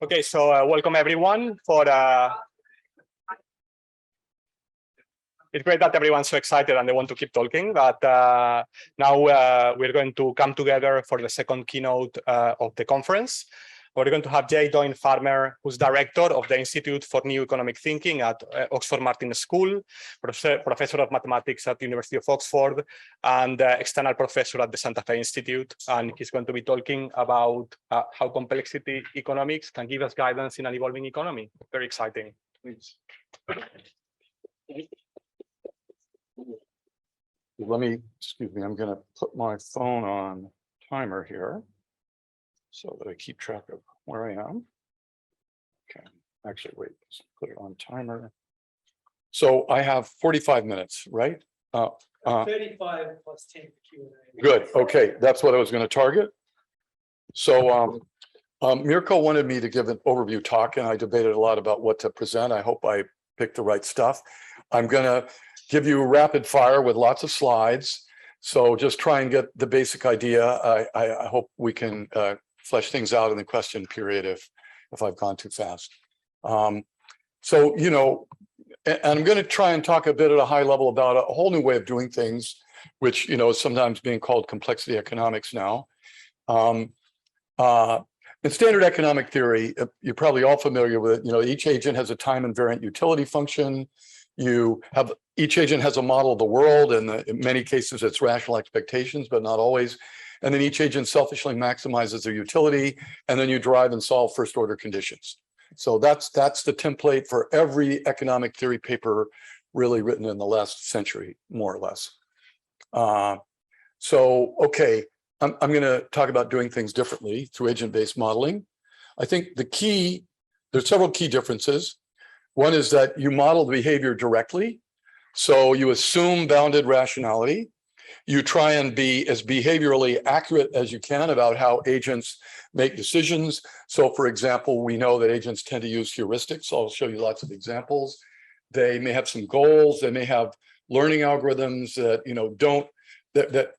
Okay, so welcome everyone for it's great that everyone's so excited and they want to keep talking, but now we're going to come together for the second keynote of the conference. We're going to have Doyne Farmer, who's director of the Institute for New Economic Thinking at Oxford Martin School, professor of mathematics at the University of Oxford, and external professor at the Santa Fe Institute. And he's going to be talking about how complexity economics can give us guidance in an evolving economy. Very exciting. Please. Excuse me, I'm going to put my phone on timer here so that I keep track of where I am. Okay, actually, wait, let's put it on timer. So I have 45 minutes, right? 35 plus 10 Q&A. Good, okay, that's what I was going to target. So Mirko wanted me to give an overview talk, and I debated a lot about what to present. I hope I picked the right stuff. I'm going to give you rapid fire with lots of slides. So just try and get the basic idea. I hope we can flesh things out in the question period if I've gone too fast. So, you know, and I'm going to try and talk a bit at a high level about a whole new way of doing things, which, you know, is sometimes being called complexity economics now. In standard economic theory, you're probably all familiar with it. You know, each agent has a time invariant utility function. Each agent has a model of the world, and in many cases it's rational expectations, but not always. And then each agent selfishly maximizes their utility, and then you derive and solve first order conditions. So that's the template for every economic theory paper really written in the last century, more or less. So, okay, I'm going to talk about doing things differently through agent-based modeling. I think there's several key differences. One is that you model the behavior directly. So you assume bounded rationality. You try and be as behaviorally accurate as you can about how agents make decisions. So for example, we know that agents tend to use heuristics. So I'll show you lots of examples. They may have some goals. They may have learning algorithms that, you know, that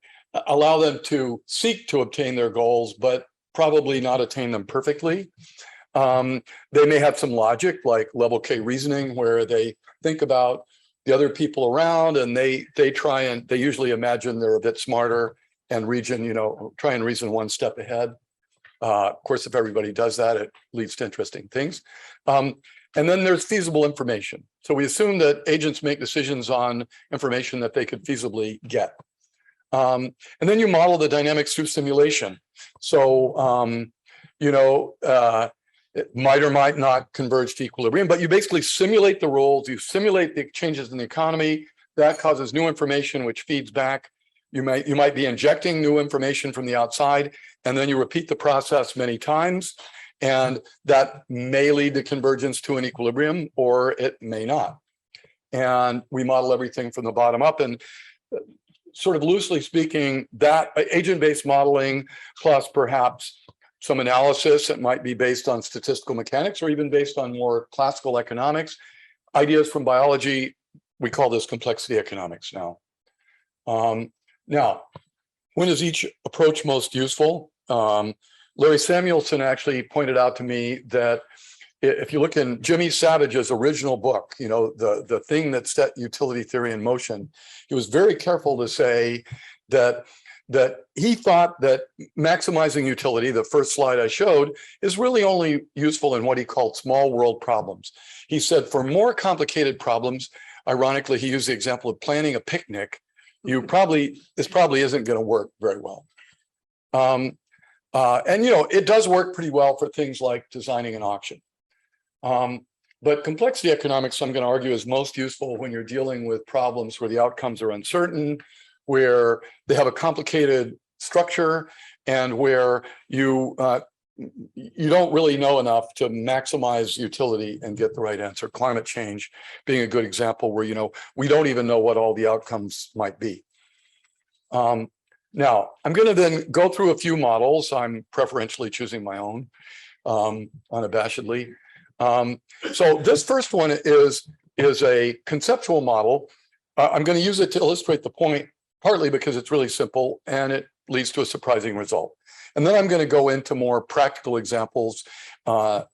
allow them to seek to obtain their goals, but probably not attain them perfectly. They may have some logic, like level K reasoning, where they think about the other people around, and they usually imagine they're a bit smarter and try and reason one step ahead. Of course, if everybody does that, it leads to interesting things. And then there's feasible information. So we assume that agents make decisions on information that they could feasibly get. And then you model the dynamics through simulation. So, it might or might not converge to equilibrium, but you basically simulate the rules, you simulate the changes in the economy, that causes new information which feeds back. You might be injecting new information from the outside, and then you repeat the process many times, and that may lead to convergence to an equilibrium, or it may not. And we model everything from the bottom up, and sort of loosely speaking, that agent-based modeling plus perhaps some analysis that might be based on statistical mechanics or even based on more classical economics, ideas from biology, we call this complexity economics now. Now, when is each approach most useful? Larry Samuelson actually pointed out to me that if you look in Jimmy Savage's original book, you know, the thing that set utility theory in motion, he was very careful to say that he thought that maximizing utility, the first slide I showed, is really only useful in what he called small world problems. He said for more complicated problems, ironically, he used the example of planning a picnic, this probably isn't going to work very well. And, you know, it does work pretty well for things like designing an auction. But complexity economics, I'm going to argue, is most useful when you're dealing with problems where the outcomes are uncertain, where they have a complicated structure, and where you don't really know enough to maximize utility and get the right answer. Climate change being a good example where, you know, we don't even know what all the outcomes might be. Now, I'm going to then go through a few models. I'm preferentially choosing my own, unabashedly. So this first one is a conceptual model. I'm going to use it to illustrate the point, partly because it's really simple and it leads to a surprising result. And then I'm going to go into more practical examples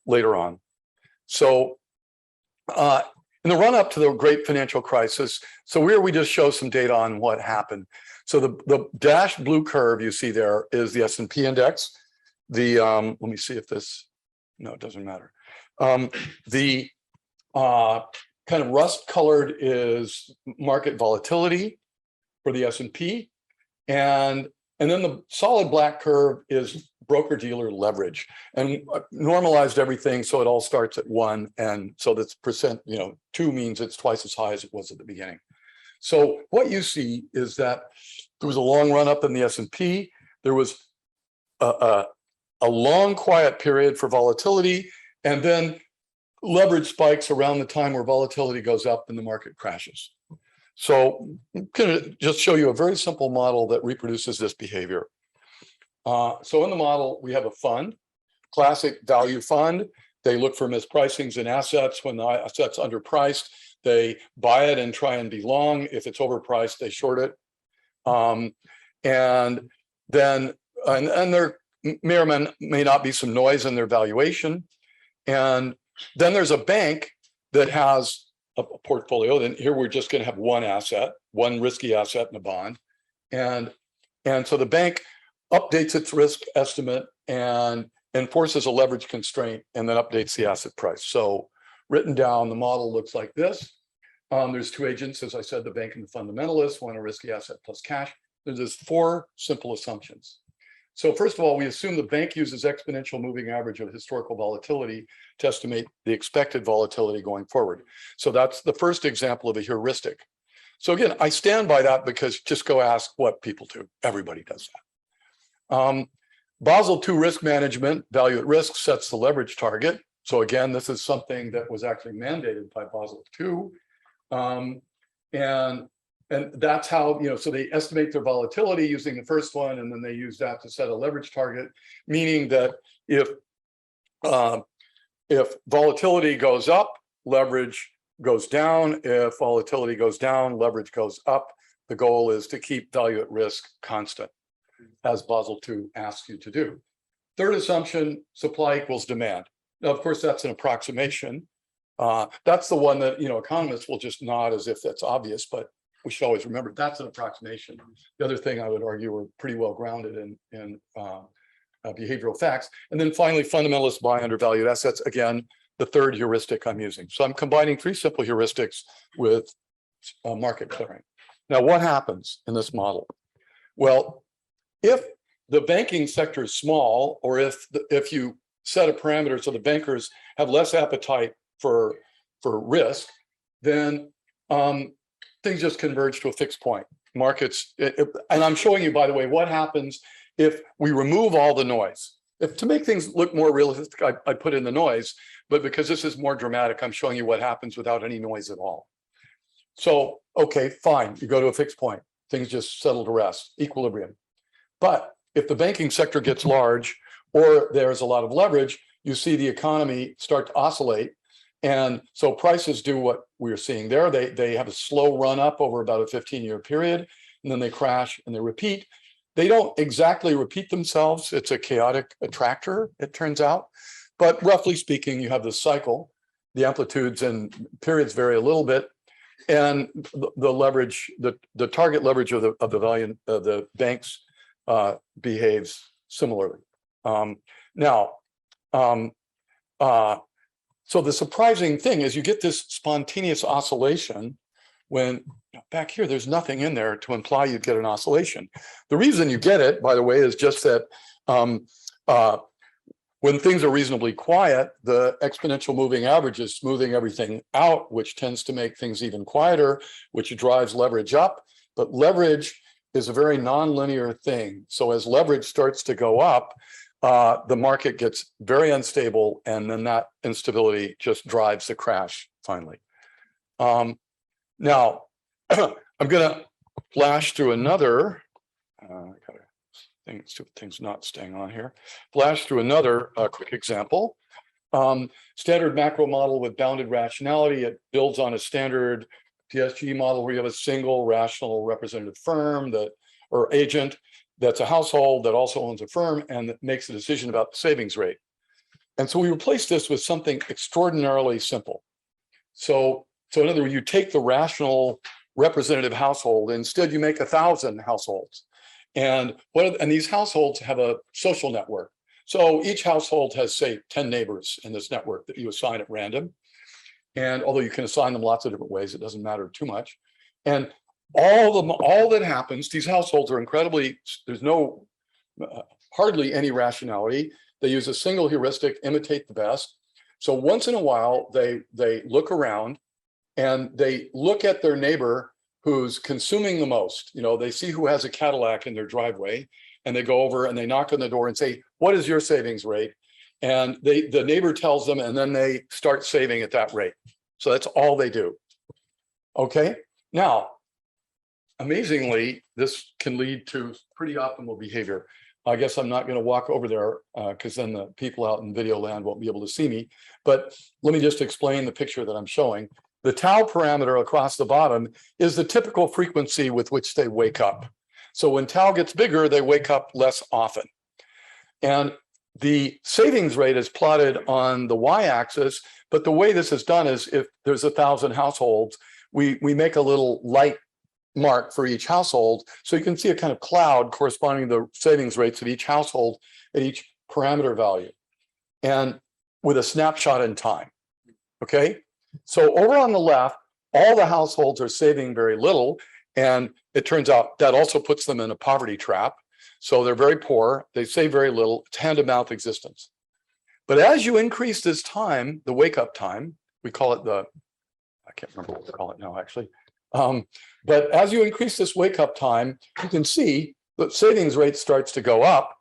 later on. So in the run up to the great financial crisis, so here we just show some data on what happened. So the dashed blue curve you see there is the S&P index. Let me see if this, no, it doesn't matter. The kind of rust colored is market volatility for the S&P. And then the solid black curve is broker dealer leverage, and normalized everything so it all starts at 1, and so that's percent, 2 means it's twice as high as it was at the beginning. So what you see is that there was a long run up in the S&P. There was a long quiet period for volatility, and then leverage spikes around the time where volatility goes up and the market crashes. So I'm going to just show you a very simple model that reproduces this behavior. So in the model, we have a fund, classic value fund. They look for mispricings in assets. When the asset's underpriced, they buy it and try and be long. If it's overpriced, they short it. And then there may or may not be some noise in their valuation. And then there's a bank that has a portfolio. Then here we're just going to have one asset, one risky asset in a bond. And so the bank updates its risk estimate and enforces a leverage constraint and then updates the asset price. So written down, the model looks like this. There's 2 agents, as I said, the bank and the fundamentalist, one a risky asset plus cash. There's 4 simple assumptions. So first of all, we assume the bank uses exponential moving average of historical volatility to estimate the expected volatility going forward. So that's the first example of a heuristic. So again, I stand by that because just go ask what people do. Everybody does that. Basel II risk management, value at risk, sets the leverage target. So again, this is something that was actually mandated by Basel II. And that's how, so they estimate their volatility using the first one, and then they use that to set a leverage target, meaning that if volatility goes up, leverage goes down. If volatility goes down, leverage goes up. The goal is to keep value at risk constant, as Basel II asks you to do. Third assumption, supply equals demand. Now, of course, that's an approximation. That's the one that, economists will just nod as if that's obvious, but we should always remember that's an approximation. The other thing I would argue are pretty well grounded in behavioral facts. And then finally, fundamentalists buy undervalued assets. Again, the third heuristic I'm using. So I'm combining 3 simple heuristics with market clearing. Now, what happens in this model? Well, if the banking sector is small, or if you set a parameter so the bankers have less appetite for risk, then things just converge to a fixed point. Markets, and I'm showing you, by the way, what happens if we remove all the noise. To make things look more realistic, I put in the noise, but because this is more dramatic, I'm showing you what happens without any noise at all. So, okay, fine, you go to a fixed point. Things just settle to rest, equilibrium. But if the banking sector gets large, or there's a lot of leverage, you see the economy start to oscillate. And so prices do what we're seeing there. They have a slow run up over about a 15-year period, and then they crash and they repeat. They don't exactly repeat themselves. It's a chaotic attractor, it turns out. But roughly speaking, you have this cycle. The amplitudes and periods vary a little bit. And the leverage, the target leverage of the value of the banks behaves similarly. So the surprising thing is you get this spontaneous oscillation when back here, there's nothing in there to imply you'd get an oscillation. The reason you get it, by the way, is just that when things are reasonably quiet, the exponential moving average is smoothing everything out, which tends to make things even quieter, which drives leverage up. But leverage is a very nonlinear thing. So as leverage starts to go up, the market gets very unstable, and then that instability just drives the crash finally. Now, I'm going to flash through another, things not staying on here, flash through another quick example. Standard macro model with bounded rationality. It builds on a standard PSG model where you have a single rational representative firm or agent that's a household that also owns a firm and that makes a decision about the savings rate. And so we replaced this with something extraordinarily simple. So in other words, you take the rational representative household, instead you make 1,000 households. And these households have a social network. So each household has, say, 10 neighbors in this network that you assign at random. And although you can assign them lots of different ways, it doesn't matter too much. And all that happens, these households are incredibly, there's no, hardly any rationality. They use a single heuristic, imitate the best. So once in a while, they look around and they look at their neighbor who's consuming the most. You know, they see who has a Cadillac in their driveway, and they go over and they knock on the door and say, "What is your savings rate?" And the neighbor tells them, and then they start saving at that rate. So that's all they do. Okay. Now, amazingly, this can lead to pretty optimal behavior. I guess I'm not going to walk over there because then the people out in video land won't be able to see me. But let me just explain the picture that I'm showing. The tau parameter across the bottom is the typical frequency with which they wake up. So when tau gets bigger, they wake up less often. And the savings rate is plotted on the y-axis, but the way this is done is if there's 1,000 households, we make a little light mark for each household. So you can see a kind of cloud corresponding to the savings rates of each household at each parameter value, and with a snapshot in time. Okay. So over on the left, all the households are saving very little. And it turns out that also puts them in a poverty trap. So they're very poor. They save very little. It's hand-to-mouth existence. But as you increase this time, the wake-up time, we call it I can't remember what we call it now, actually. But as you increase this wake-up time, you can see the savings rate starts to go up.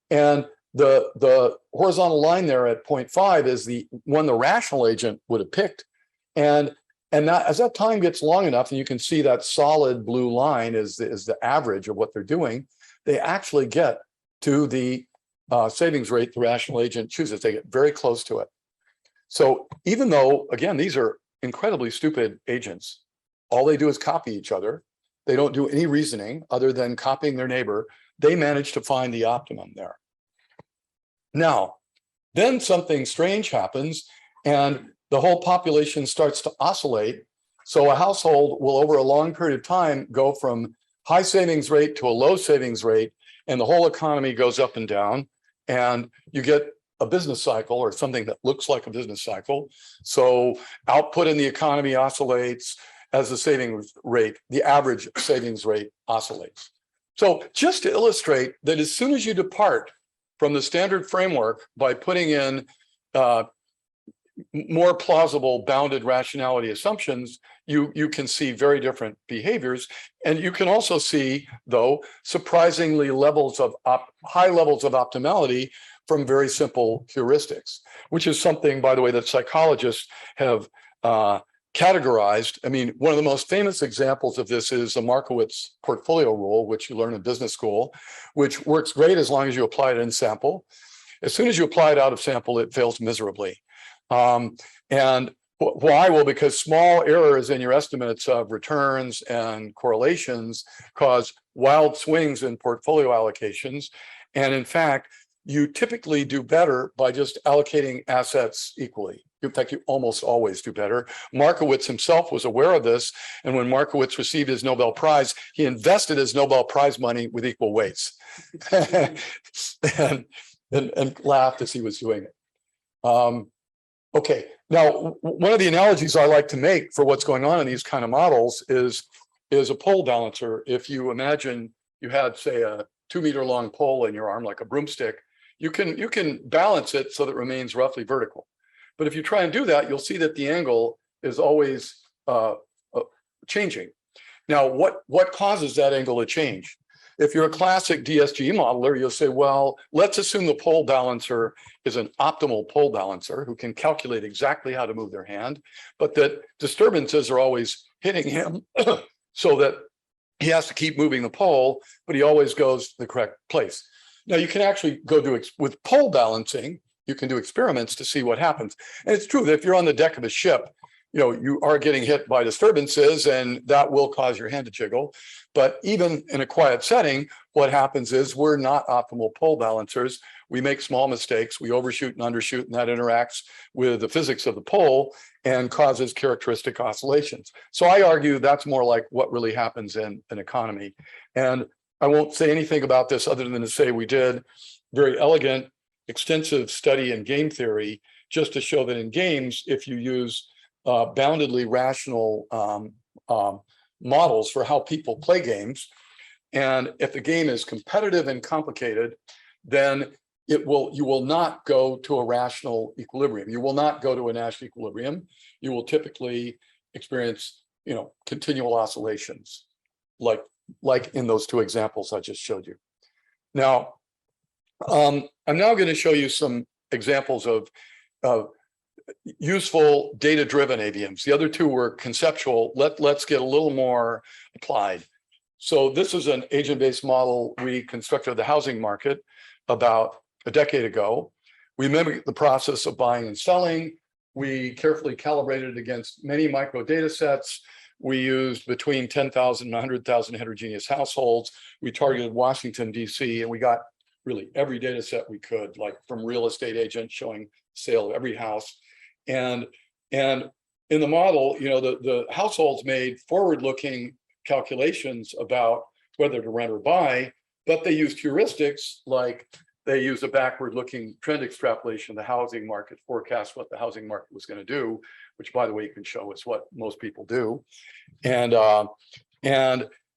And the horizontal line there at 0.5 is the one the rational agent would have picked. And that, as that time gets long enough, and you can see that solid blue line is the average of what they're doing, they actually get to the savings rate the rational agent chooses. They get very close to it. So even though, again, these are incredibly stupid agents, all they do is copy each other. They don't do any reasoning other than copying their neighbor. They manage to find the optimum there. Now, then something strange happens, and the whole population starts to oscillate. So a household will, over a long period of time, go from high savings rate to a low savings rate, and the whole economy goes up and down, and you get a business cycle or something that looks like a business cycle. So output in the economy oscillates as the savings rate, the average savings rate oscillates. So just to illustrate that as soon as you depart from the standard framework by putting in more plausible bounded rationality assumptions, you can see very different behaviors. And you can also see, though, surprisingly high levels of optimality from very simple heuristics, which is something, by the way, that psychologists have categorized. I mean, one of the most famous examples of this is the Markowitz portfolio rule, which you learn in business school, which works great as long as you apply it in sample. As soon as you apply it out of sample, it fails miserably. And why? Well, because small errors in your estimates of returns and correlations cause wild swings in portfolio allocations. And in fact, you typically do better by just allocating assets equally. In fact, you almost always do better. Markowitz himself was aware of this. And when Markowitz received his Nobel Prize, he invested his Nobel Prize money with equal weights and laughed as he was doing it. Okay, now, one of the analogies I like to make for what's going on in these kind of models is a pole balancer. If you imagine you had, say, a 2-meter long pole in your arm, like a broomstick, you can balance it so that it remains roughly vertical. But if you try and do that, you'll see that the angle is always changing. Now, what causes that angle to change? If you're a classic DSG modeler, you'll say, well, let's assume the pole balancer is an optimal pole balancer who can calculate exactly how to move their hand, but that disturbances are always hitting him so that he has to keep moving the pole, but he always goes to the correct place. Now, you can actually go with pole balancing, you can do experiments to see what happens. And it's true that if you're on the deck of a ship you are getting hit by disturbances and that will cause your hand to jiggle. But even in a quiet setting, what happens is we're not optimal pole balancers. We make small mistakes, we overshoot and undershoot, and that interacts with the physics of the pole and causes characteristic oscillations. So I argue that's more like what really happens in an economy. And I won't say anything about this other than to say we did very elegant, extensive study in game theory, just to show that in games, if you use boundedly rational models for how people play games, and if the game is competitive and complicated, then you will not go to a rational equilibrium. You will not go to a Nash equilibrium. You will typically experience, continual oscillations, like in those two examples I just showed you. Now, I'm now going to show you some examples of useful data-driven AVMs. The other two were conceptual. Let's get a little more applied. So this is an agent-based model we constructed of the housing market about a decade ago. We mimicked the process of buying and selling. We carefully calibrated against many micro data sets. We used between 10,000 and 100,000 heterogeneous households. We targeted Washington, D.C., and we got really every data set we could, like from real estate agents showing sale of every house. And in the model, the households made forward-looking calculations about whether to rent or buy, but they used heuristics, like they used a backward-looking trend extrapolation of the housing market, forecast what the housing market was going to do, which, by the way, you can show is what most people do. And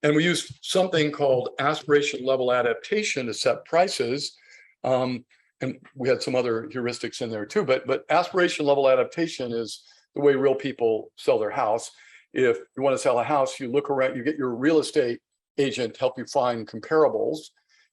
we used something called aspiration level adaptation to set prices. And we had some other heuristics in there too, but aspiration level adaptation is the way real people sell their house. If you want to sell a house, you look around, you get your real estate agent to help you find comparables.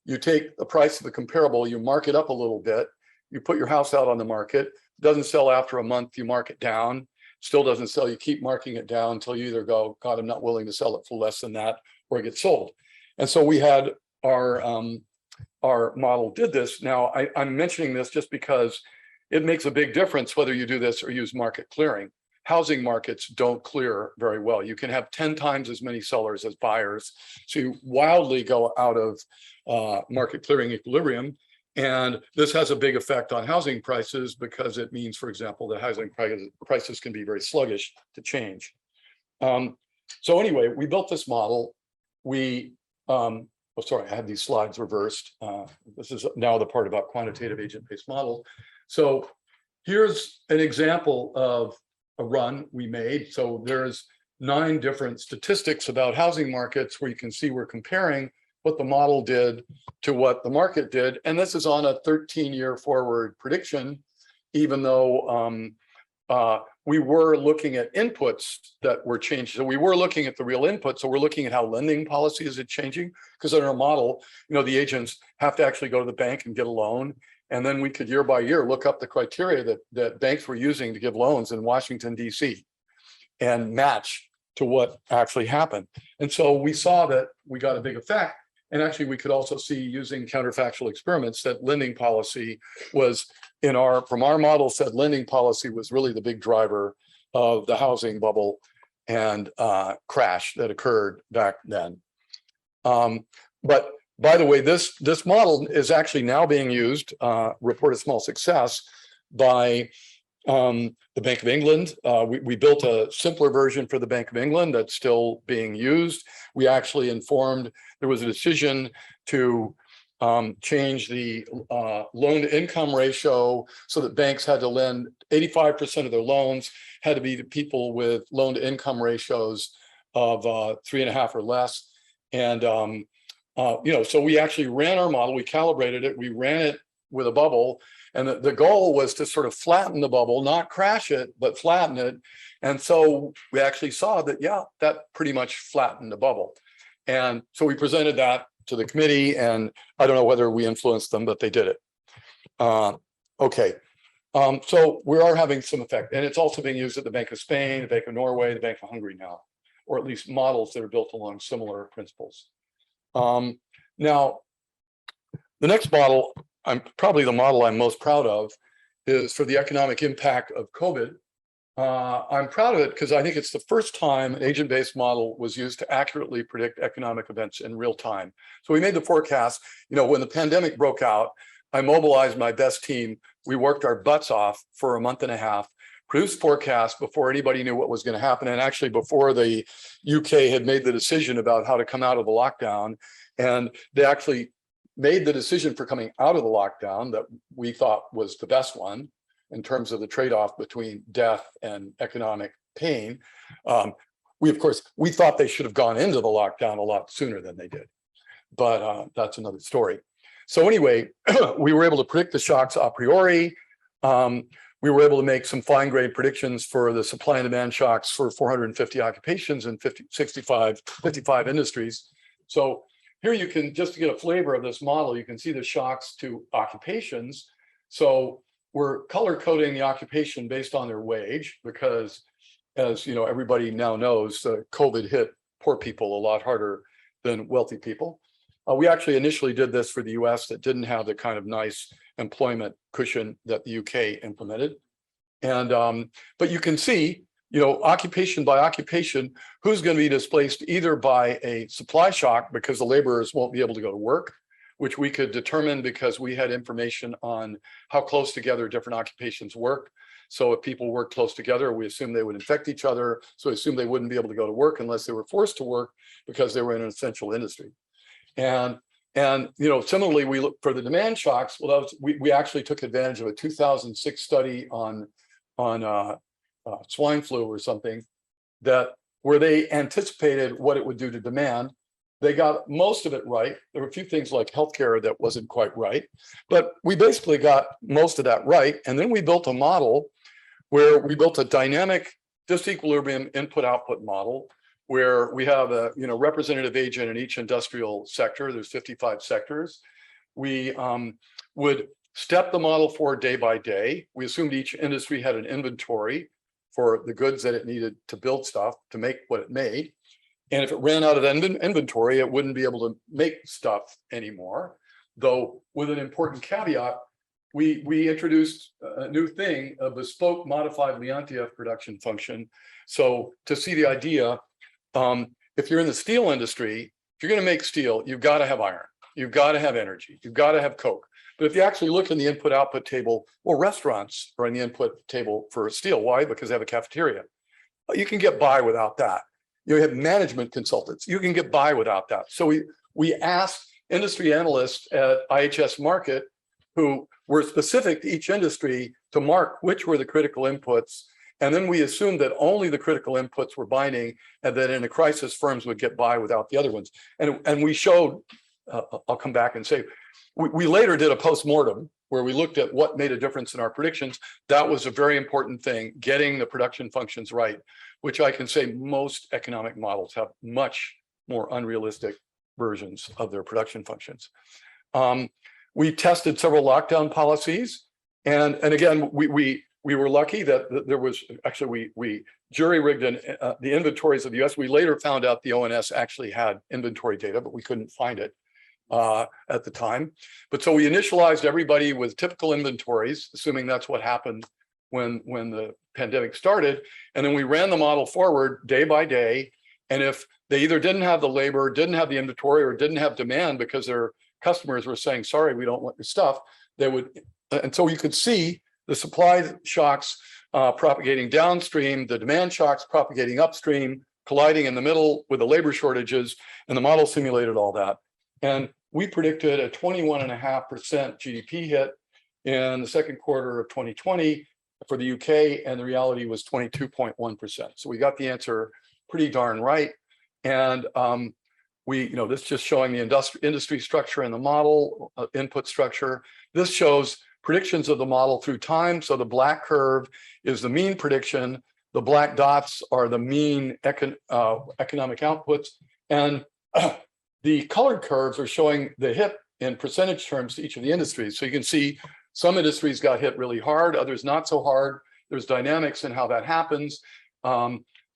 You take the price of the comparable, you mark it up a little bit, you put your house out on the market. It doesn't sell after a month, you mark it down. Still doesn't sell, you keep marking it down until you either go, God, I'm not willing to sell it for less than that, or it gets sold. And so we had our model did this. Now, I'm mentioning this just because it makes a big difference whether you do this or use market clearing. Housing markets don't clear very well. You can have 10 times as many sellers as buyers. So you wildly go out of market clearing equilibrium. And this has a big effect on housing prices because it means, for example, that housing prices can be very sluggish to change. So anyway, we built this model. Oh, sorry, I had these slides reversed. This is now the part about quantitative agent-based models. So here's an example of a run we made. So there's 9 different statistics about housing markets where you can see we're comparing what the model did to what the market did. And this is on a 13-year forward prediction, even though we were looking at inputs that were changed. So we were looking at the real input. So we're looking at how lending policy is changing, because in our model, the agents have to actually go to the bank and get a loan. And then we could year by year look up the criteria that banks were using to give loans in Washington, D.C. and match to what actually happened. And so we saw that we got a big effect. And actually, we could also see using counterfactual experiments that lending policy was from our model said lending policy was really the big driver of the housing bubble and crash that occurred back then. But by the way, this model is actually now being used, reported small success, by the Bank of England. We built a simpler version for the Bank of England that's still being used. We actually informed, there was a decision to change the loan to income ratio so that banks had to lend 85% of their loans had to be to people with loan to income ratios of 3.5 or less. And, so we actually ran our model, we calibrated it, we ran it with a bubble. And the goal was to sort of flatten the bubble, not crash it, but flatten it. And so we actually saw that, yeah, that pretty much flattened the bubble. And so we presented that to the committee, and I don't know whether we influenced them, but they did it. Okay. So we are having some effect, and it's also being used at the Bank of Spain, the Bank of Norway, the Bank of Hungary now, or at least models that are built along similar principles. Now, the next model, probably the model I'm most proud of, is for the economic impact of COVID. I'm proud of it because I think it's the first time an agent-based model was used to accurately predict economic events in real time. So we made the forecast, when the pandemic broke out, I mobilized my best team. We worked our butts off for a month and a half, produced forecasts before anybody knew what was going to happen. And actually before the UK had made the decision about how to come out of the lockdown. And they actually made the decision for coming out of the lockdown that we thought was the best one in terms of the trade-off between death and economic pain. We thought they should have gone into the lockdown a lot sooner than they did, but that's another story. So anyway, we were able to predict the shocks a priori. We were able to make some fine-grained predictions for the supply and demand shocks for 450 occupations and 55 industries. So here you can, just to get a flavor of this model, you can see the shocks to occupations. So we're color coding the occupation based on their wage because, as everybody now knows, COVID hit poor people a lot harder than wealthy people. We actually initially did this for the US that didn't have the kind of nice employment cushion that the UK implemented. And but you can see, occupation by occupation, who's going to be displaced either by a supply shock because the laborers won't be able to go to work, which we could determine because we had information on how close together different occupations work. So if people work close together, we assume they would infect each other. So we assume they wouldn't be able to go to work unless they were forced to work because they were in an essential industry. And similarly, we look for the demand shocks. Well, we actually took advantage of a 2006 study on swine flu or something where they anticipated what it would do to demand. They got most of it right. There were a few things like healthcare that wasn't quite right, but we basically got most of that right. And then we built a model where we built a dynamic disequilibrium input-output model where we have a representative agent in each industrial sector. There's 55 sectors. We would step the model forward day by day. We assumed each industry had an inventory for the goods that it needed to build stuff to make what it made. And if it ran out of inventory, it wouldn't be able to make stuff anymore. Though with an important caveat, we introduced a new thing, a bespoke modified Leontief production function. So to see the idea, if you're in the steel industry, if you're going to make steel, you've got to have iron, you've got to have energy, you've got to have coke. But if you actually look in the input-output table, well, restaurants are in the input table for steel. Why? Because they have a cafeteria. You can get by without that. You have management consultants. You can get by without that. So we asked industry analysts at IHS Markit, who were specific to each industry, to mark which were the critical inputs. And then we assumed that only the critical inputs were binding, and that in a crisis, firms would get by without the other ones. And we showed, I'll come back and say, we later did a post-mortem where we looked at what made a difference in our predictions. That was a very important thing, getting the production functions right, which I can say most economic models have much more unrealistic versions of their production functions. We tested several lockdown policies. And again, we were lucky that there was actually, we jury-rigged the inventories of the US. We later found out the ONS actually had inventory data, but we couldn't find it at the time. But so we initialized everybody with typical inventories, assuming that's what happened when the pandemic started. And then we ran the model forward day by day. And if they either didn't have the labor, didn't have the inventory, or didn't have demand because their customers were saying, sorry, we don't want your stuff, they would. And so you could see the supply shocks propagating downstream, the demand shocks propagating upstream, colliding in the middle with the labor shortages, and the model simulated all that. And we predicted a 21.5% GDP hit in the second quarter of 2020 for the UK, and the reality was 22.1%. So we got the answer pretty darn right. And this is just showing the industry structure and the model input structure. This shows predictions of the model through time. So the black curve is the mean prediction. The black dots are the mean economic outputs. And the colored curves are showing the hit in percentage terms to each of the industries. So you can see some industries got hit really hard, others not so hard. There's dynamics in how that happens.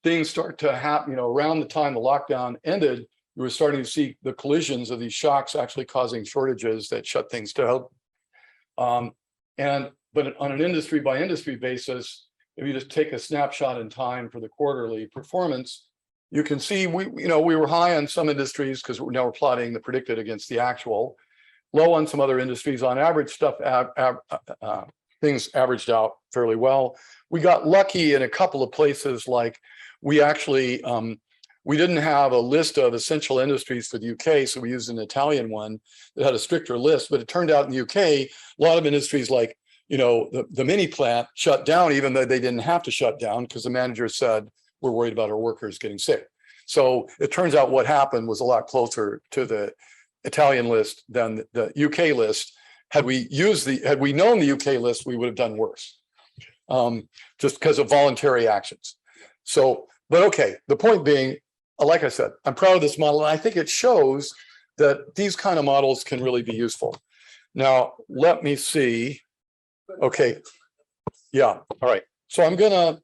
Things start to happen, around the time the lockdown ended, we were starting to see the collisions of these shocks actually causing shortages that shut things down. But on an industry by industry basis, if you just take a snapshot in time for the quarterly performance, you can see we were high on some industries because now we're plotting the predicted against the actual, low on some other industries. On average, things averaged out fairly well. We got lucky in a couple of places, like we actually we didn't have a list of essential industries for the UK, so we used an Italian one that had a stricter list. But it turned out in the UK, a lot of industries like the mini plant shut down, even though they didn't have to shut down because the manager said, we're worried about our workers getting sick. So it turns out what happened was a lot closer to the Italian list than the UK list. Had we known the UK list, we would have done worse, just because of voluntary actions. So, but okay, the point being, like I said, I'm proud of this model, and I think it shows that these kind of models can really be useful. Now, let me see. Okay, yeah, all right. So I'm gonna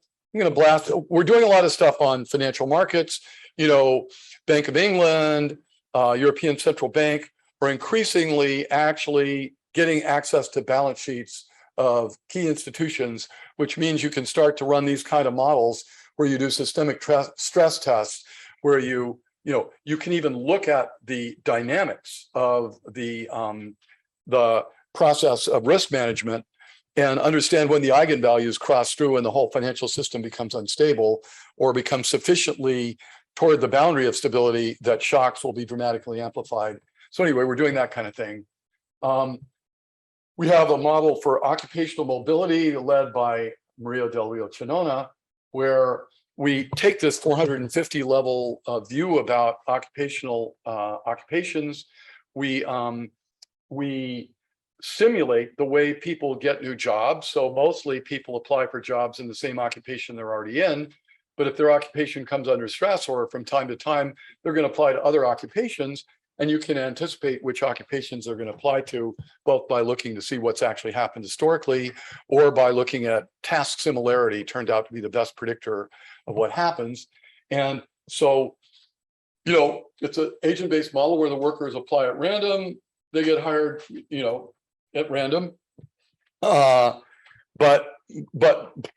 blast. We're doing a lot of stuff on financial markets. Bank of England, European Central Bank are increasingly actually getting access to balance sheets of key institutions, which means you can start to run these kind of models where you do systemic stress tests, where you can even look at the dynamics of the process of risk management and understand when the eigenvalues cross through and the whole financial system becomes unstable or becomes sufficiently toward the boundary of stability that shocks will be dramatically amplified. So anyway, we're doing that kind of thing. We have a model for occupational mobility led by Maria Del Rio Chinona, where we take this 450 level view about occupational occupations. We simulate the way people get new jobs. So mostly people apply for jobs in the same occupation they're already in. But if their occupation comes under stress, or from time to time, they're going to apply to other occupations. And you can anticipate which occupations they're going to apply to, both by looking to see what's actually happened historically, or by looking at task similarity, turned out to be the best predictor of what happens. And so, it's an agent-based model where the workers apply at random, they get hired, at random, but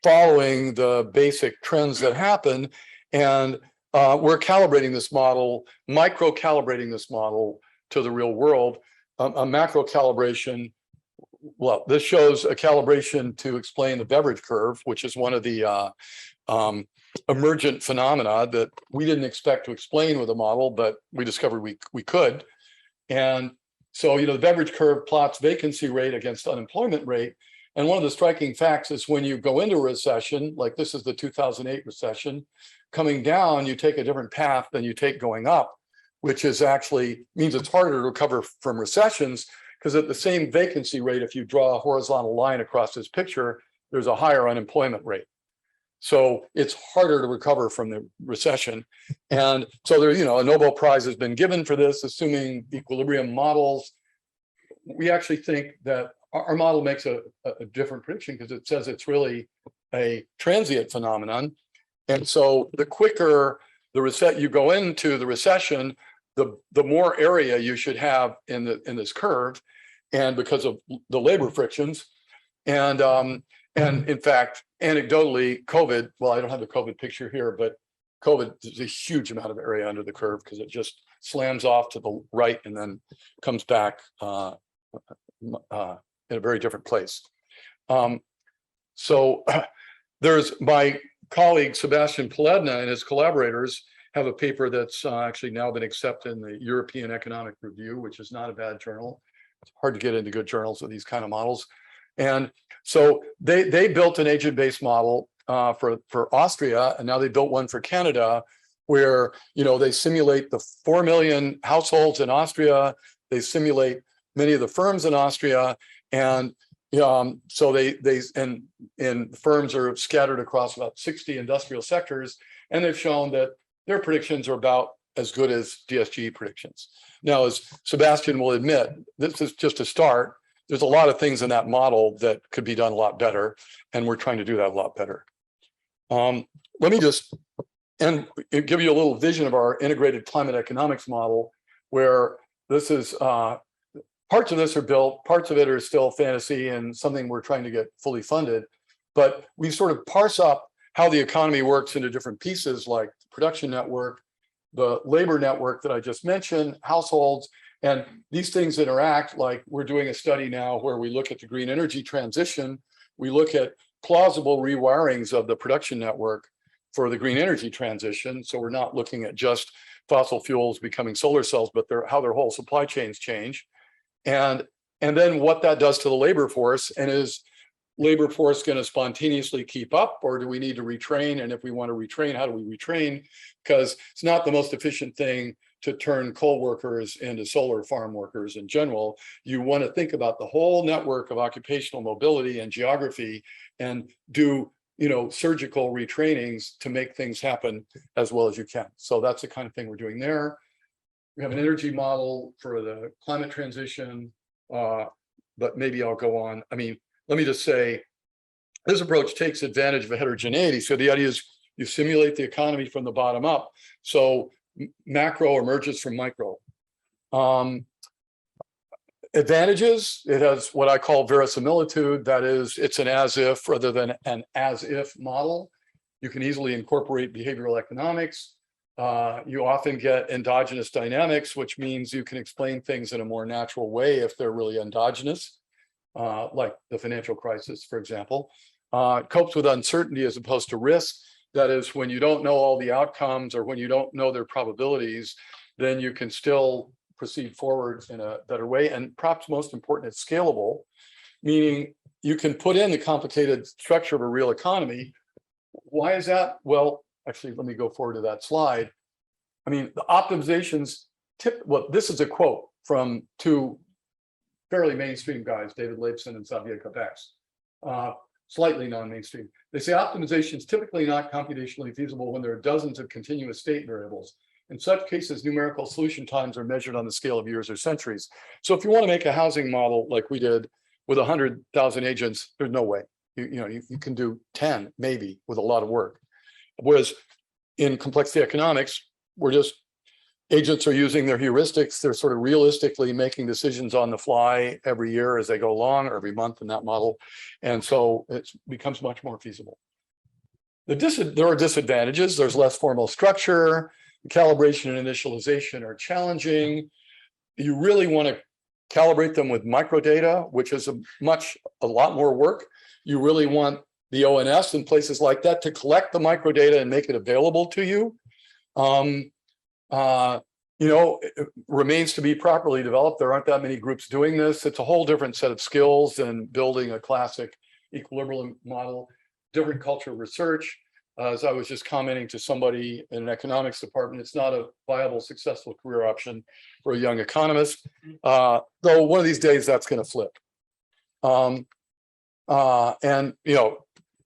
following the basic trends that happen. And we're calibrating this model, micro-calibrating this model to the real world. A macro calibration, well, this shows a calibration to explain the beverage curve, which is one of the emergent phenomena that we didn't expect to explain with a model, but we discovered we could. And so, the beverage curve plots vacancy rate against unemployment rate. And one of the striking facts is when you go into a recession, like this is the 2008 recession, coming down, you take a different path than you take going up, which is actually means it's harder to recover from recessions, because at the same vacancy rate, if you draw a horizontal line across this picture, there's a higher unemployment rate. So it's harder to recover from the recession. And so there, a Nobel Prize has been given for this, assuming equilibrium models. We actually think that our model makes a different prediction, because it says it's really a transient phenomenon. And so the quicker you go into the recession, the more area you should have in this curve, and because of the labor frictions. And in fact, anecdotally, COVID, well, I don't have the COVID picture here, but COVID, there's a huge amount of area under the curve because it just slams off to the right and then comes back in a very different place. So there's my colleague, Sebastian Paledna, and his collaborators have a paper that's actually now been accepted in the European Economic Review, which is not a bad journal. It's hard to get into good journals with these kind of models. And so they built an agent-based model for Austria, and now they built one for Canada, where they simulate the 4 million households in Austria. They simulate many of the firms in Austria, and so and firms are scattered across about 60 industrial sectors, and they've shown that their predictions are about as good as DSG predictions. Now, as Sebastian will admit, this is just a start. There's a lot of things in that model that could be done a lot better, and we're trying to do that a lot better. Let me just give you a little vision of our integrated climate economics model, where this is parts of this are built, parts of it are still fantasy and something we're trying to get fully funded. but we sort of parse up how the economy works into different pieces, like the production network, the labor network that I just mentioned, households, and these things interact. Like we're doing a study now where we look at the green energy transition. We look at plausible rewirings of the production network for the green energy transition. So we're not looking at just fossil fuels becoming solar cells, but how their whole supply chains change. And then what that does to the labor force, and is labor force going to spontaneously keep up, or do we need to retrain? And if we want to retrain, how do we retrain? Because it's not the most efficient thing to turn coal workers into solar farm workers in general. You want to think about the whole network of occupational mobility and geography and do, surgical retrainings to make things happen as well as you can. So that's the kind of thing we're doing there. We have an energy model for the climate transition, but maybe I'll go on. I mean, let me just say, this approach takes advantage of a heterogeneity. So the idea is you simulate the economy from the bottom up. So macro emerges from micro. Advantages, it has what I call verisimilitude. That is, it's an as if rather than an as if model. You can easily incorporate behavioral economics. You often get endogenous dynamics, which means you can explain things in a more natural way if they're really endogenous, like the financial crisis, for example. Copes with uncertainty as opposed to risk. That is, when you don't know all the outcomes or when you don't know their probabilities, then you can still proceed forward in a better way. And perhaps most important, it's scalable, meaning you can put in the complicated structure of a real economy. Why is that? Well, actually, let me go forward to that slide. I mean, the optimizations well, this is a quote from two fairly mainstream guys, David Leibson and Xavier Capex, slightly non-mainstream. They say optimization is typically not computationally feasible when there are dozens of continuous state variables. In such cases, numerical solution times are measured on the scale of years or centuries. So if you want to make a housing model like we did with 100,000 agents, there's no way. You can do 10 maybe with a lot of work. Whereas in complexity economics, agents are using their heuristics. They're sort of realistically making decisions on the fly every year as they go along, or every month in that model. And so it becomes much more feasible. There are disadvantages. There's less formal structure. Calibration and initialization are challenging. You really want to calibrate them with microdata, which is a lot more work. You really want the ONS and places like that to collect the microdata and make it available to you. It remains to be properly developed. There aren't that many groups doing this. It's a whole different set of skills than building a classic equilibrium model, different culture of research. As I was just commenting to somebody in an economics department, it's not a viable, successful career option for a young economist, though one of these days that's going to flip.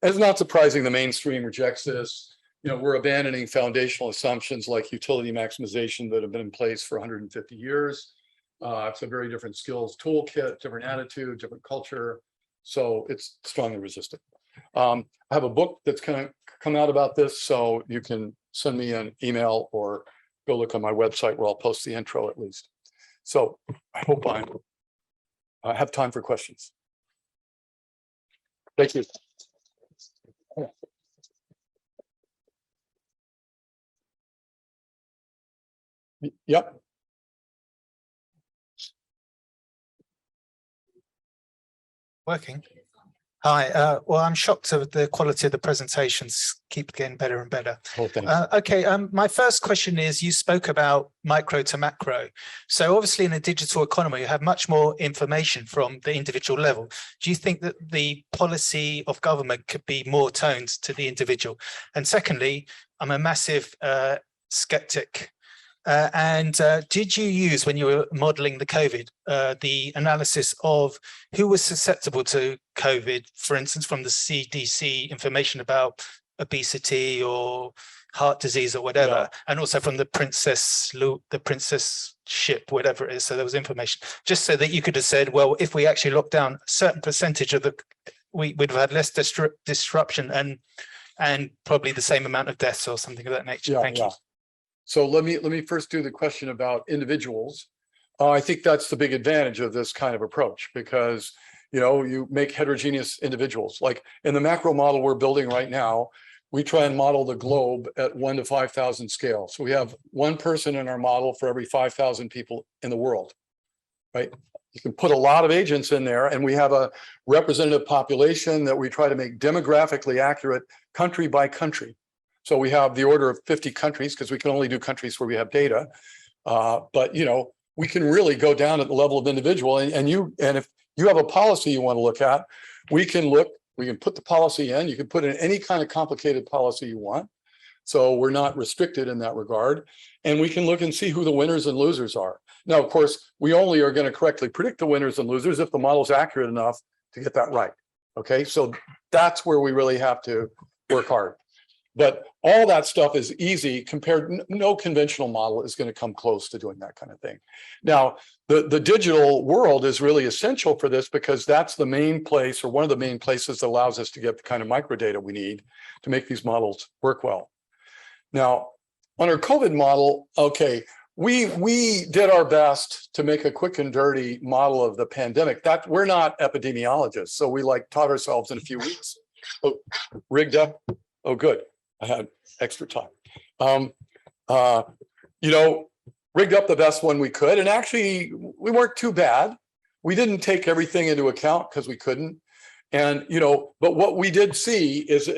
It's not surprising the mainstream rejects this. We're abandoning foundational assumptions like utility maximization that have been in place for 150 years. It's a very different skills toolkit, different attitude, different culture. So it's strongly resistant. I have a book that's kind of come out about this, so you can send me an email or go look on my website where I'll post the intro at least. So I hope I have time for questions. Thank you. Yep. Working. Hi. Well, I'm shocked at the quality of the presentations. Keep getting better and better. Oh, thanks. Okay. My first question is: you spoke about micro to macro. So obviously, in a digital economy, you have much more information from the individual level. Do you think that the policy of government could be more toned to the individual? And secondly, I'm a massive skeptic. Did you use, when you were modeling the COVID, the analysis of who was susceptible to COVID, for instance, from the CDC information about obesity or heart disease or whatever, Yeah. and also from the princess ship, whatever it is. So there was information just so that you could have said, well, if we actually locked down a certain percentage of we'd have had less disruption and probably the same amount of deaths or something of that nature. Yeah, Thank you. So let me first do the question about individuals. I think that's the big advantage of this kind of approach, because you make heterogeneous individuals. Like in the macro model we're building right now, we try and model the globe at 1 to 5,000 scale. So we have one person in our model for every 5,000 people in the world, right? You can put a lot of agents in there, and we have a representative population that we try to make demographically accurate country by country. So we have the order of 50 countries because we can only do countries where we have data. But we can really go down at the level of individual, and if you have a policy you want to look at, we can put the policy in. You can put in any kind of complicated policy you want. So we're not restricted in that regard. And we can look and see who the winners and losers are. Now, of course, we only are going to correctly predict the winners and losers if the model is accurate enough to get that right. Okay, so that's where we really have to work hard. But all that stuff is easy compared, no conventional model is going to come close to doing that kind of thing. Now, the digital world is really essential for this because that's the main place, or one of the main places that allows us to get the kind of microdata we need to make these models work well. Now, on our COVID model, okay, we did our best to make a quick and dirty model of the pandemic. That we're not epidemiologists, so we taught ourselves in a few weeks. Oh, rigged up. Oh, good. I had extra time. Rigged up the best one we could, and actually we weren't too bad. We didn't take everything into account because we couldn't. And but what we did see is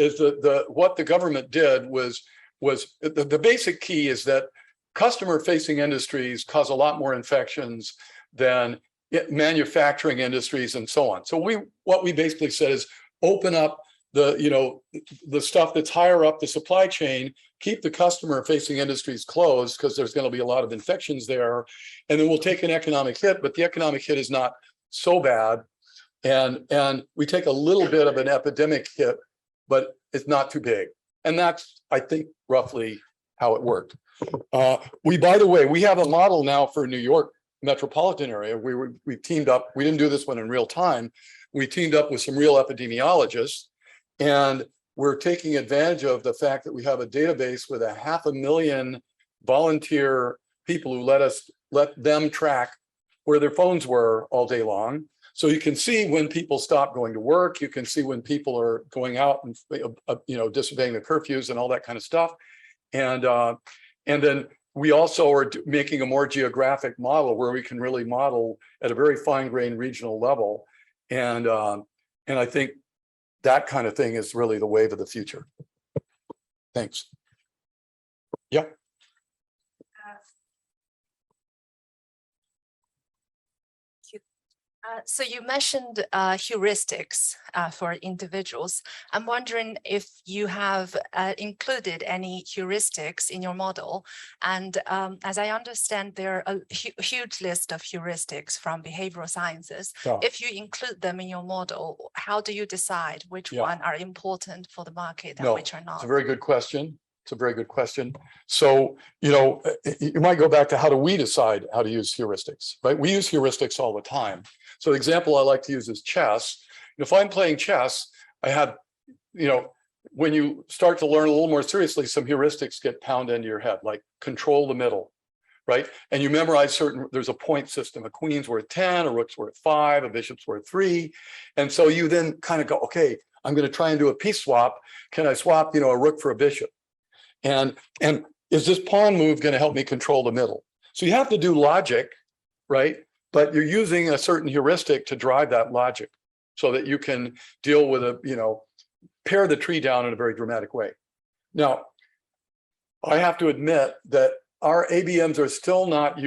what the government did was the basic key is that customer-facing industries cause a lot more infections than manufacturing industries and so on. So what we basically said is open up the stuff that's higher up the supply chain, keep the customer-facing industries closed because there's going to be a lot of infections there, and then we'll take an economic hit, but the economic hit is not so bad, and we take a little bit of an epidemic hit, but it's not too big. And that's, I think, roughly how it worked. By the way, we have a model now for New York metropolitan area. We teamed up. We didn't do this one in real time. We teamed up with some real epidemiologists, and we're taking advantage of the fact that we have a database with 500,000 volunteer people who let them track where their phones were all day long. So you can see when people stop going to work. You can see when people are going out and disobeying the curfews and all that kind of stuff. And then we also are making a more geographic model where we can really model at a very fine-grained regional level. And I think that kind of thing is really the wave of the future. Thanks. Yeah. So you mentioned heuristics for individuals. I'm wondering if you have included any heuristics in your model. And as I understand, there are a huge list of heuristics from behavioral sciences. Yeah. If you include them in your model, how do you decide which one are important for the market and which are not? It's a very good question. It's a very good question. So, you might go back to how do we decide how to use heuristics, right? We use heuristics all the time. So the example I like to use is chess. If I'm playing chess, I have, when you start to learn a little more seriously, some heuristics get pounded into your head, like control the middle, right? And you memorize there's a point system. A queen's worth 10, a rook's worth 5, a bishop's worth 3. And so you then kind of go, okay, I'm going to try and do a piece swap. Can I swap, a rook for a bishop? And is this pawn move going to help me control the middle? So you have to do logic, right? But you're using a certain heuristic to drive that logic so that you can deal with pare the tree down in a very dramatic way. Now, I have to admit that our ABMs are still not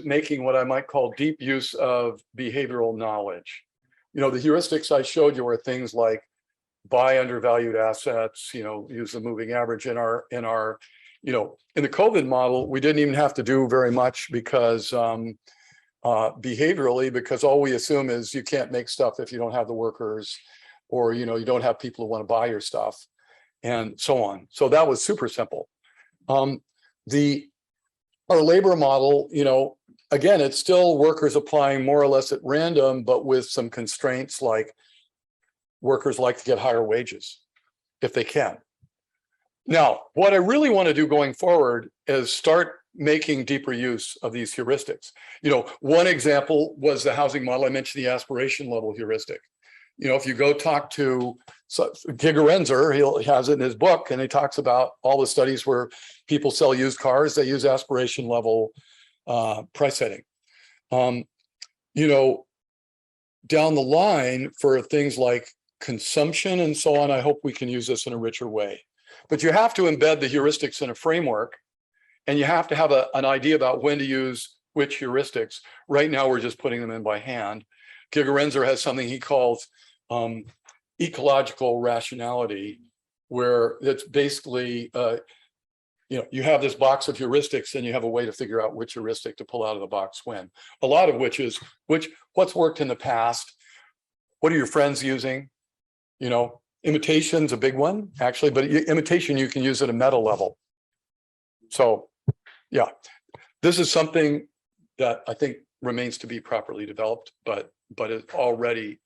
making what I might call deep use of behavioral knowledge. The heuristics I showed you are things like buy undervalued assets, use the moving average in the COVID model. We didn't even have to do very much because behaviorally, because all we assume is you can't make stuff if you don't have the workers, or you don't have people who want to buy your stuff, and so on. So that was super simple. Our labor model, again, it's still workers applying more or less at random, but with some constraints like workers like to get higher wages if they can. Now, what I really want to do going forward is start making deeper use of these heuristics. You know, one example was the housing model. I mentioned the aspiration level heuristic. You know, if you go talk to Gigerenzer, he has it in his book, and he talks about all the studies where people sell used cars, they use aspiration level price setting. You know, down the line for things like consumption and so on, I hope we can use this in a richer way. But you have to embed the heuristics in a framework, and you have to have an idea about when to use which heuristics. Right now, we're just putting them in by hand. Gigerenzer has something he calls ecological rationality, where it's basically, you know, you have this box of heuristics and you have a way to figure out which heuristic to pull out of the box when. A lot of which is what's worked in the past. What are your friends using? You know, imitation's a big one, actually, but imitation you can use at a meta level. So, yeah, this is something that I think remains to be properly developed, but it's already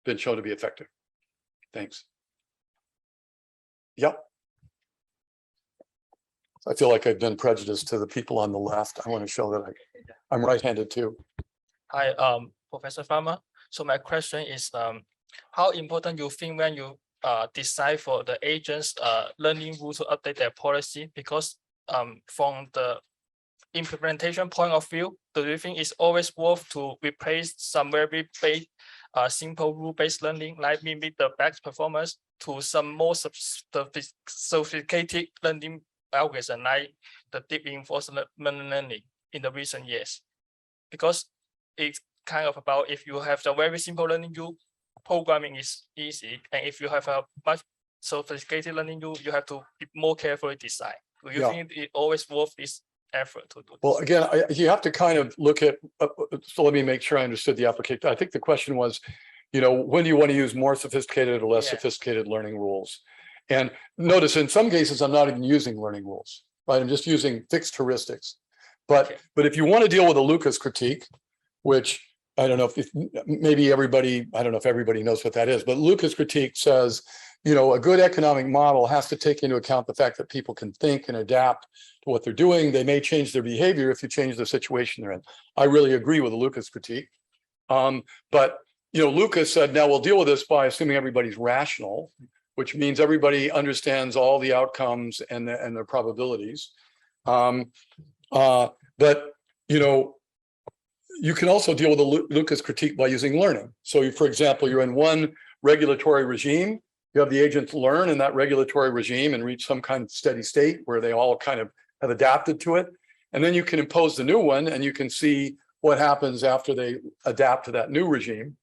been shown to be effective. Thanks. Yep. I feel like I've been prejudiced to the people on the left. I want to show that I'm right-handed too. Hi, Professor Farmer. So my question is, how important you think when you decide for the agents learning rules to update their policy? Because from the implementation point of view, do you think it's always worth to replace some very basic, simple rule-based learning, like mimic the best performance, to some more sophisticated learning algorithm, like the deep reinforcement learning in the recent years? Because it's kind of about, if you have the very simple learning rule, programming is easy, and if you have a much sophisticated learning rule, you have to be more carefully design. Do you think it always worth this effort to do this? Well, again, you have to kind of look at, so let me make sure I understood the application. I think the question was, you know, when do you want to use more sophisticated or less sophisticated learning rules? And notice in some cases, I'm not even using learning rules, right? I'm just using fixed heuristics. But if you want to deal with a Lucas critique, which I don't know if maybe everybody, I don't know if everybody knows what that is, but Lucas critique says, you know, a good economic model has to take into account the fact that people can think and adapt to what they're doing. They may change their behavior if you change the situation they're in. I really agree with the Lucas critique. But, you know, Lucas said, now we'll deal with this by assuming everybody's rational, which means everybody understands all the outcomes and their probabilities. But, you know, you can also deal with the Lucas critique by using learning. So, for example, you're in one regulatory regime, you have the agents learn in that regulatory regime and reach some kind of steady state where they all kind of have adapted to it. And then you can impose the new one and you can see what happens after they adapt to that new regime.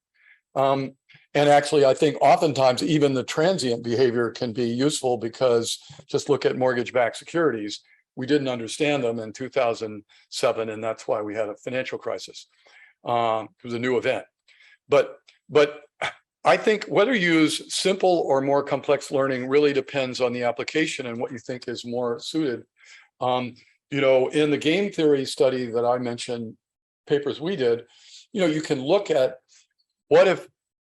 And actually, I think oftentimes even the transient behavior can be useful, because just look at mortgage-backed securities. We didn't understand them in 2007, and that's why we had a financial crisis. It was a new event. But I think whether you use simple or more complex learning really depends on the application and what you think is more suited. You know, in the game theory study that I mentioned, papers we did, you know, you can look at what if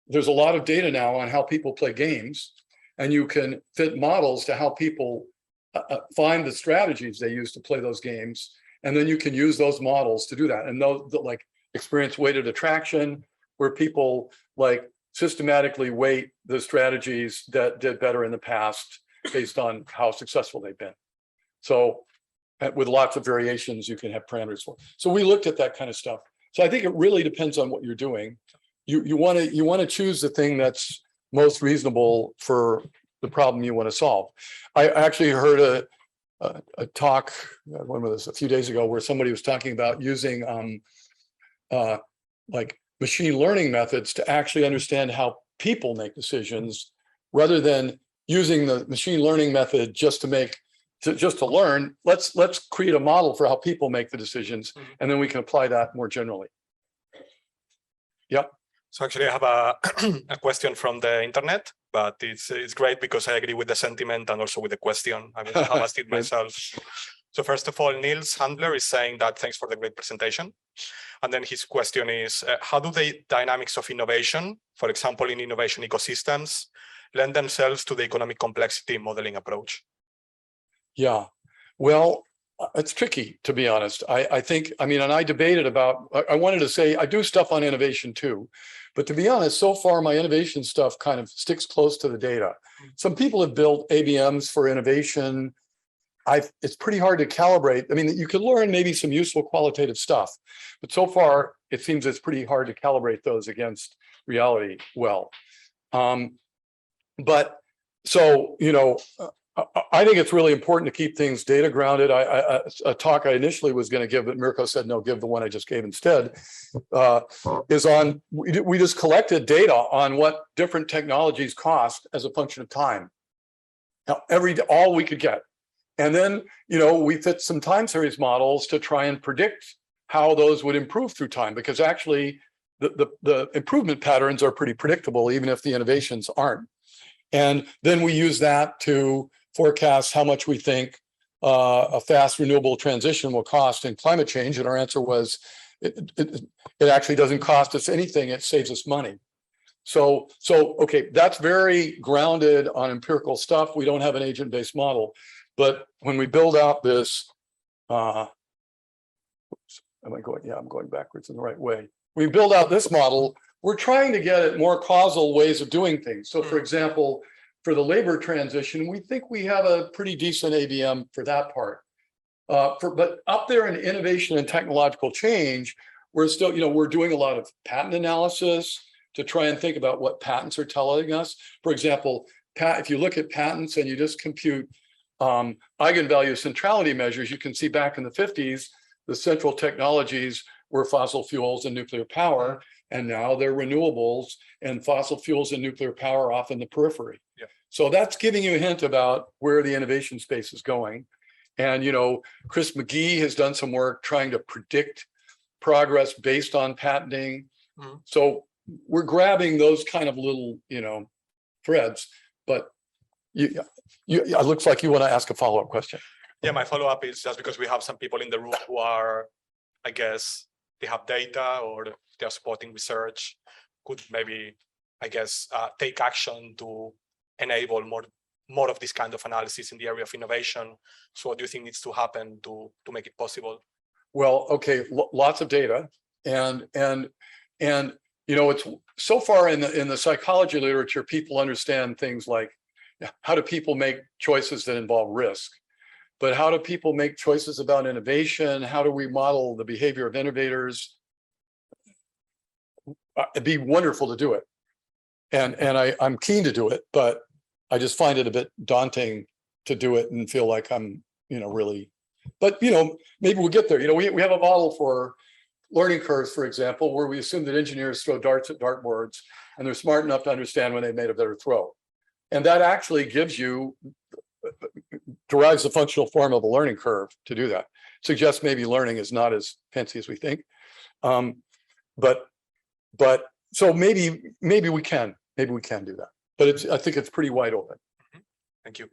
there's a lot of data now on how people play games, and you can fit models to how people find the strategies they use to play those games, and then you can use those models to do that. And those like experience weighted attraction, where people like systematically weight the strategies that did better in the past based on how successful they've been. So with lots of variations, you can have parameters for. So we looked at that kind of stuff. So I think it really depends on what you're doing. You want to choose the thing that's most reasonable for the problem you want to solve. I actually heard a talk, when was this, a few days ago, where somebody was talking about using like machine learning methods to actually understand how people make decisions, rather than using the machine learning method just to learn. Let's create a model for how people make the decisions, and then we can apply that more generally. Yep. So actually I have a question from the internet, but it's great because I agree with the sentiment and also with the question. I have asked it myself. So first of all, Niels Handler is saying that thanks for the great presentation. And then his question is, how do the dynamics of innovation, for example, in innovation ecosystems, lend themselves to the economic complexity modeling approach? Yeah, well, It's tricky, to be honest. I think, I mean, and I debated about, I wanted to say, I do stuff on innovation too. But to be honest, so far my innovation stuff kind of sticks close to the data. Some people have built ABMs for innovation. It's pretty hard to calibrate. I mean, you could learn maybe some useful qualitative stuff, but so far it seems it's pretty hard to calibrate those against reality well. But so, you know, I think it's really important to keep things data grounded. A talk I initially was going to give, but Mirko said, no, give the one I just gave instead, is on, we just collected data on what different technologies cost as a function of time. Now, all we could get. And then, you know, we fit some time series models to try and predict how those would improve through time, because actually the improvement patterns are pretty predictable, even if the innovations aren't. And then we use that to forecast how much we think a fast renewable transition will cost in climate change. And our answer was, it actually doesn't cost us anything, it saves us money. So okay, that's very grounded on empirical stuff. We don't have an agent-based model. But when we build out this, am I going? Yeah, I'm going backwards in the right way. We build out this model, we're trying to get at more causal ways of doing things. So for example, for the labor transition, we think we have a pretty decent ABM for that part. But up there in innovation and technological change, we're still, you know, we're doing a lot of patent analysis to try and think about what patents are telling us. For example, if you look at patents and you just compute eigenvalue centrality measures, you can see back in the 50s, the central technologies were fossil fuels and nuclear power, and now they're renewables, and fossil fuels and nuclear power off in the periphery. Yeah. So that's giving you a hint about where the innovation space is going. And, you know, Chris McGee has done some work trying to predict progress based on patenting. So we're grabbing those kind of little, you know, threads, but it looks like you want to ask a follow-up question. Yeah, my follow-up is just because we have some people in the room who are, I guess, they have data or they're supporting research, could maybe, I guess, take action to enable more of this kind of analysis in the area of innovation. So what do you think needs to happen to make it possible? Well, okay, lots of data, and you know, it's so far in the psychology literature, people understand things like, how do people make choices that involve risk? But how do people make choices about innovation? How do we model the behavior of innovators? It'd be wonderful to do it. And I'm keen to do it, but I just find it a bit daunting to do it and feel like I'm, you know, really, but, you know, maybe we'll get there. You know, we have a model for learning curves, for example, where we assume that engineers throw darts at dartboards and they're smart enough to understand when they've made a better throw. And that actually gives you, derives the functional form of a learning curve to do that. Suggests maybe learning is not as fancy as we think. But so maybe we can do that. But I think it's pretty wide open. Thank you.